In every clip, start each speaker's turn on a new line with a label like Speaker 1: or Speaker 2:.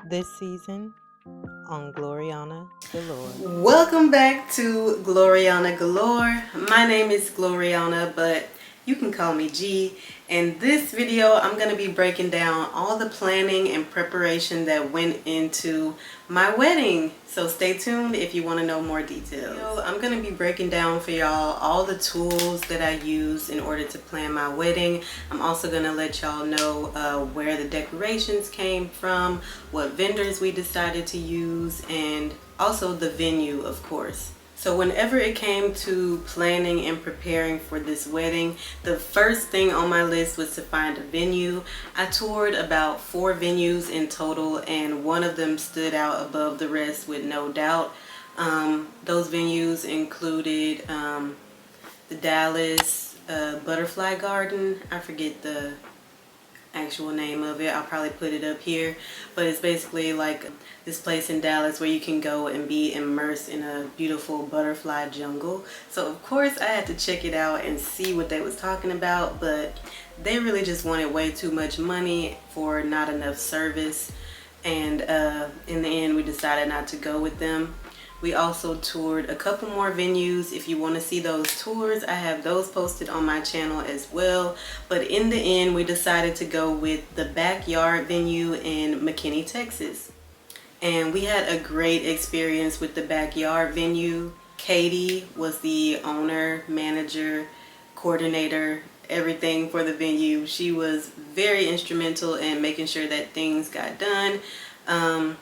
Speaker 1: this season on Gloriana Galore.
Speaker 2: Welcome back to Gloriana Galore. My name is Gloriana, but you can call me G. In this video, I'm going to be breaking down all the planning and preparation that went into my wedding. So stay tuned if you want to know more details. I'm going to be breaking down for y'all all the tools that I used in order to plan my wedding. I'm also going to let y'all know where the decorations came from, what vendors we decided to use, and also the venue, of course. So whenever it came to planning and preparing for this wedding, the first thing on my list was to find a venue. I toured about 4 venues in total, and one of them stood out above the rest with no doubt. Those venues included the Dallas Butterfly Garden. I forget the actual name of it. I'll probably put it up here, but it's basically like this place in Dallas where you can go and be immersed in a beautiful butterfly jungle. So of course I had to check it out and see what they was talking about, but they really just wanted way too much money for not enough service, and in the end we decided not to go with them. We also toured a couple more venues. If you want to see those tours, I have those posted on my channel as well. But in the end, we decided to go with the backyard venue in McKinney, Texas. And we had a great experience with the backyard venue. Katie was the owner, manager, coordinator, everything for the venue. She was very instrumental in making sure that things got done.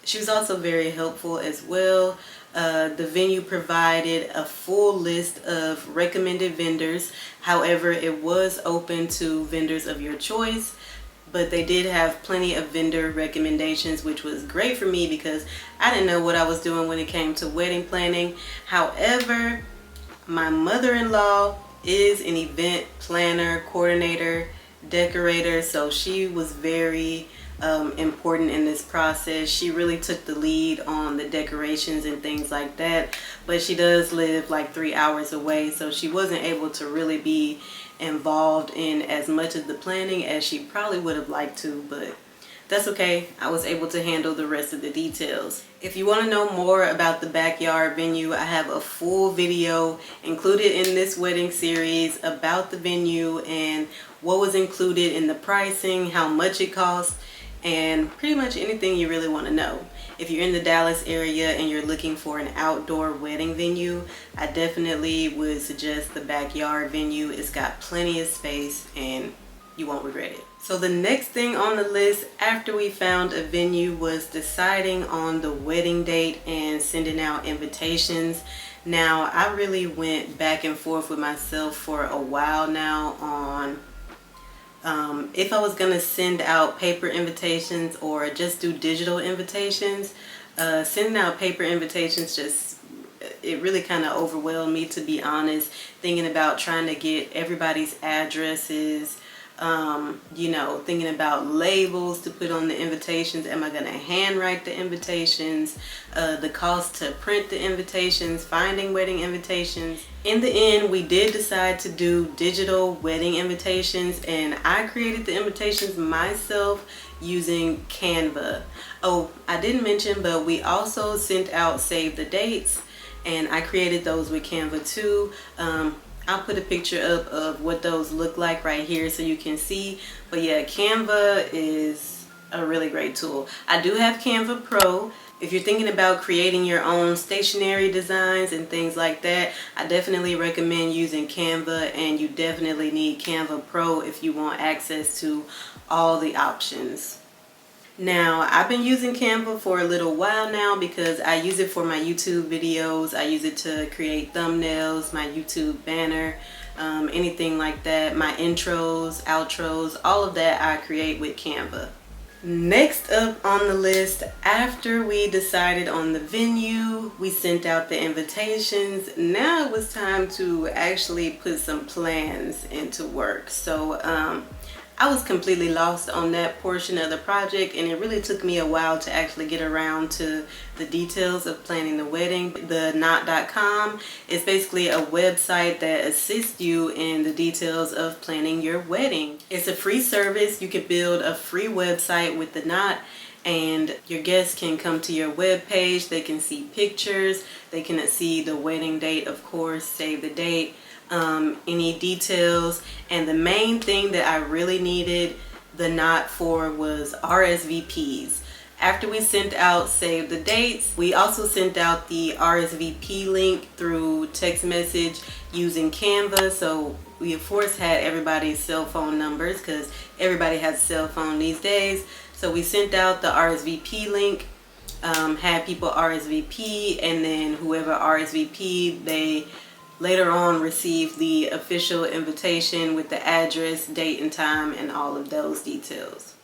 Speaker 2: She was also very helpful as well. The venue provided a full list of recommended vendors. However, it was open to vendors of your choice, but they did have plenty of vendor recommendations, which was great for me because I didn't know what I was doing when it came to wedding planning. However, my mother-in-law is an event planner, coordinator, decorator, so she was very important in this process. She really took the lead on the decorations and things like that, but she does live like 3 hours away, so she wasn't able to really be involved in as much of the planning as she probably would have liked to, but that's okay. I was able to handle the rest of the details. If you want to know more about the backyard venue, I have a full video included in this wedding series about the venue and what was included in the pricing, how much it cost, and pretty much anything you really want to know. If you're in the Dallas area and you're looking for an outdoor wedding venue, I definitely would suggest the backyard venue. It's got plenty of space and you won't regret it. So the next thing on the list after we found a venue was deciding on the wedding date and sending out invitations. Now, I really went back and forth with myself for a while now on if I was going to send out paper invitations or just do digital invitations. Sending out paper invitations it really kind of overwhelmed me, to be honest, thinking about trying to get everybody's addresses, thinking about labels to put on the invitations. Am I going to handwrite the invitations? The cost to print the invitations, finding wedding invitations. In the end, we did decide to do digital wedding invitations, and I created the invitations myself using Canva. Oh, I didn't mention, but we also sent out save the dates, and I created those with Canva too. I'll put a picture up of what those look like right here so you can see. But yeah, Canva is a really great tool. I do have Canva Pro. If you're thinking about creating your own stationery designs and things like that, I definitely recommend using Canva, and you definitely need Canva Pro if you want access to all the options. Now, I've been using Canva for a little while now because I use it for my YouTube videos. I use it to create thumbnails, my YouTube banner, anything like that. My intros, outros, all of that I create with Canva. Next up on the list, after we decided on the venue, we sent out the invitations. Now it was time to actually put some plans into work. So I was completely lost on that portion of the project, and it really took me a while to actually get around to the details of planning the wedding. The knot.com is basically a website that assists you in the details of planning your wedding. It's a free service. You can build a free website with the knot, and your guests can come to your web page. They can see pictures, they can see the wedding date, of course, save the date, any details. And the main thing that I really needed the knot for was RSVPs. After we sent out save the dates, we also sent out the RSVP link through text message using Canva. So we of course had everybody's cell phone numbers, because everybody has a cell phone these days. So we sent out the RSVP link, had people RSVP, and then whoever RSVP, they later on received the official invitation with the address, date and time, and all of those details.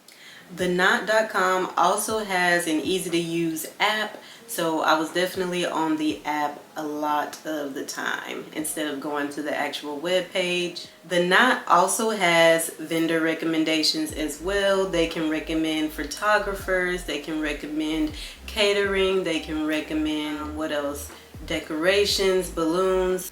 Speaker 2: The knot.com also has an easy to use app, so I was definitely on the app a lot of the time instead of going to the actual web page. The knot also has vendor recommendations as well. They can recommend photographers, they can recommend catering, they can recommend what else? Decorations, balloons,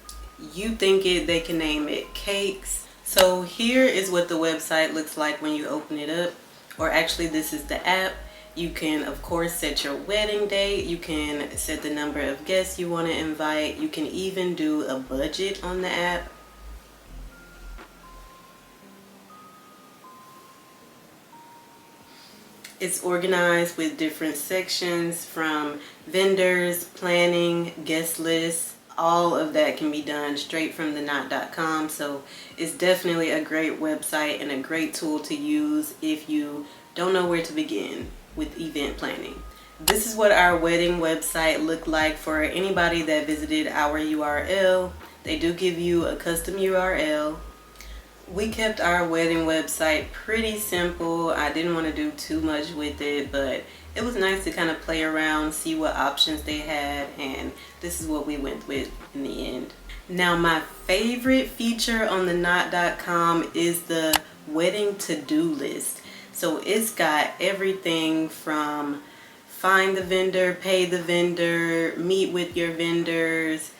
Speaker 2: you think it, they can name it, cakes. So here is what the website looks like when you open it up. Or actually, this is the app. You can of course set your wedding date, you can set the number of guests you want to invite, you can even do a budget on the app. It's organized with different sections from vendors, planning, guest lists. All of that can be done straight from the knot.com. So it's definitely a great website and a great tool to use if you don't know where to begin with event planning. This is what our wedding website looked like for anybody that visited our URL. They do give you a custom URL. We kept our wedding website pretty simple. I didn't want to do too much with it, but it was nice to kind of play around, see what options they had, and this is what we went with in the end. Now, my favorite feature on the knot.com is the wedding to-do list. So it's got everything from find the vendor, pay the vendor, meet with your vendors,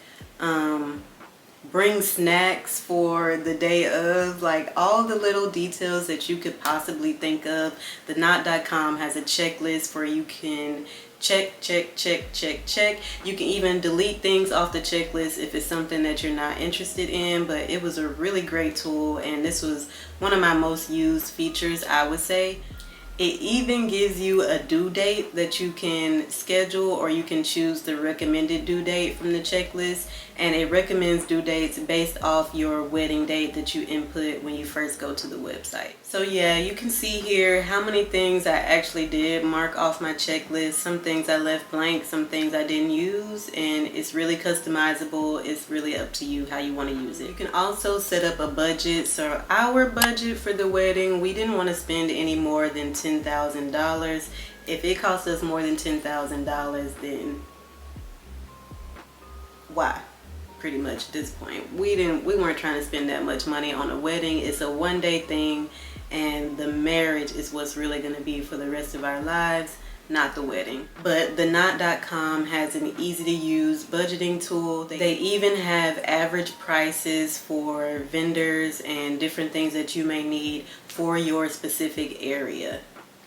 Speaker 2: bring snacks for the day of, like all the little details that you could possibly think of. The knot.com has a checklist where you can check. You can even delete things off the checklist if it's something that you're not interested in, but it was a really great tool, and this was one of my most used features, I would say. It even gives you a due date that you can schedule, or you can choose the recommended due date from the checklist, and it recommends due dates based off your wedding date that you input when you first go to the website. So yeah, you can see here how many things I actually did mark off my checklist. Some things I left blank, some things I didn't use, and it's really customizable. It's really up to you how you want to use it. You can also set up a budget. So our budget for the wedding, we didn't want to spend any more than $10,000. If it costs us more than $10,000, then why? Pretty much at this point, we weren't trying to spend that much money on a wedding. It's a one-day thing, and the marriage is what's really going to be for the rest of our lives, not the wedding. But the knot.com has an easy to use budgeting tool. They even have average prices for vendors and different things that you may need for your specific area.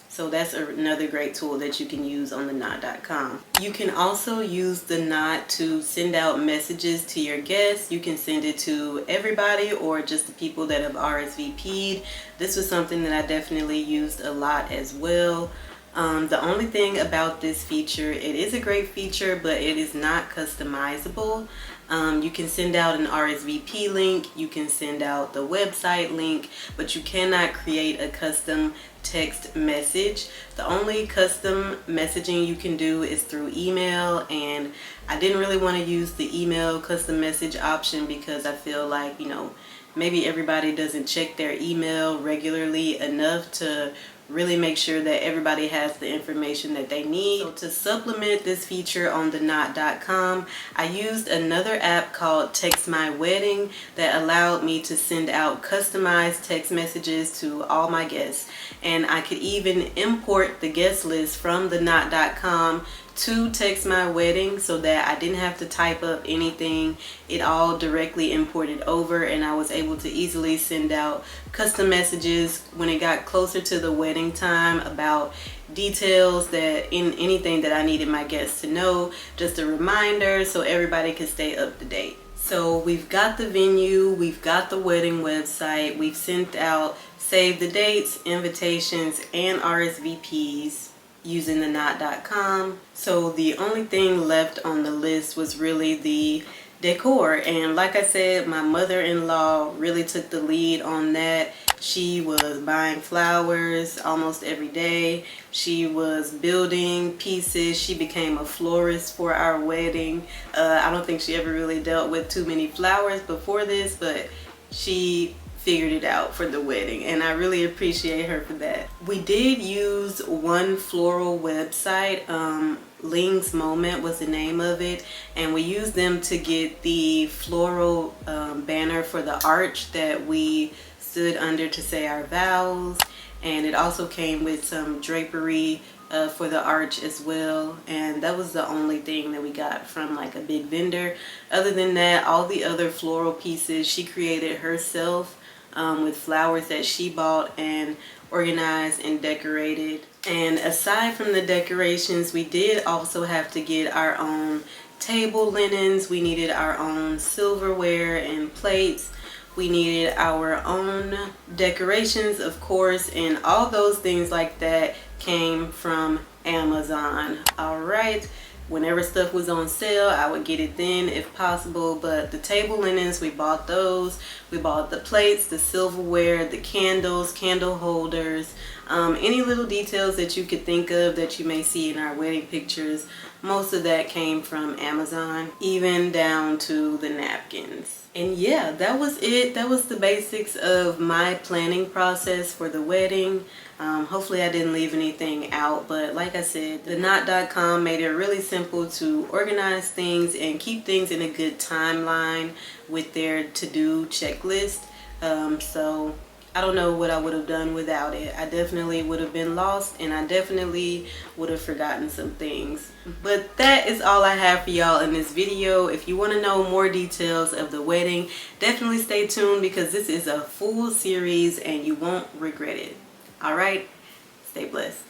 Speaker 2: So that's another great tool that you can use on the knot.com. You can also use the knot to send out messages to your guests. You can send it to everybody or just the people that have RSVP'd. This was something that I definitely used a lot as well. The only thing about this feature, it is a great feature, but it is not customizable. You can send out an RSVP link, you can send out the website link, but you cannot create a custom text message. The only custom messaging you can do is through email, and I didn't really want to use the email custom message option because I feel like, maybe everybody doesn't check their email regularly enough to really make sure that everybody has the information that they need. So to supplement this feature on the knot.com, I used another app called Text My Wedding that allowed me to send out customized text messages to all my guests. And I could even import the guest list from the knot.com to Text My Wedding so that I didn't have to type up anything. It all directly imported over, and I was able to easily send out custom messages when it got closer to the wedding time about details, that in anything that I needed my guests to know, just a reminder so everybody could stay up to date. So we've got the venue, we've got the wedding website, we've sent out save the dates, invitations, and RSVPs using the knot.com. So the only thing left on the list was really the decor, and like I said, my mother-in-law really took the lead on that. She was buying flowers almost every day. She was building pieces. She became a florist for our wedding. I don't think she ever really dealt with too many flowers before this, but she figured it out for the wedding, and I really appreciate her for that. We did use one floral website, Ling's Moment was the name of it, and we used them to get the floral banner for the arch that we stood under to say our vows, and it also came with some drapery for the arch as well. And that was the only thing that we got from like a big vendor. Other than that, all the other floral pieces she created herself, with flowers that she bought and organized and decorated. And aside from the decorations, we did also have to get our own table linens. We needed our own silverware and plates. We needed our own decorations, of course, and all those things like that came from Amazon. All right. Whenever stuff was on sale, I would get it then if possible. But the table linens, we bought those. We bought the plates, the silverware, the candles, candle holders, any little details that you could think of that you may see in our wedding pictures. Most of that came from Amazon, even down to the napkins. And yeah, that was it. That was the basics of my planning process for the wedding. Hopefully I didn't leave anything out, but like I said, the knot.com made it really simple to organize things and keep things in a good timeline with their to-do checklist. So I don't know what I would have done without it. I definitely would have been lost, and I definitely would have forgotten some things. But that is all I have for y'all in this video. If you want to know more details of the wedding, definitely stay tuned, because this is a full series and you won't regret it. All right, stay blessed.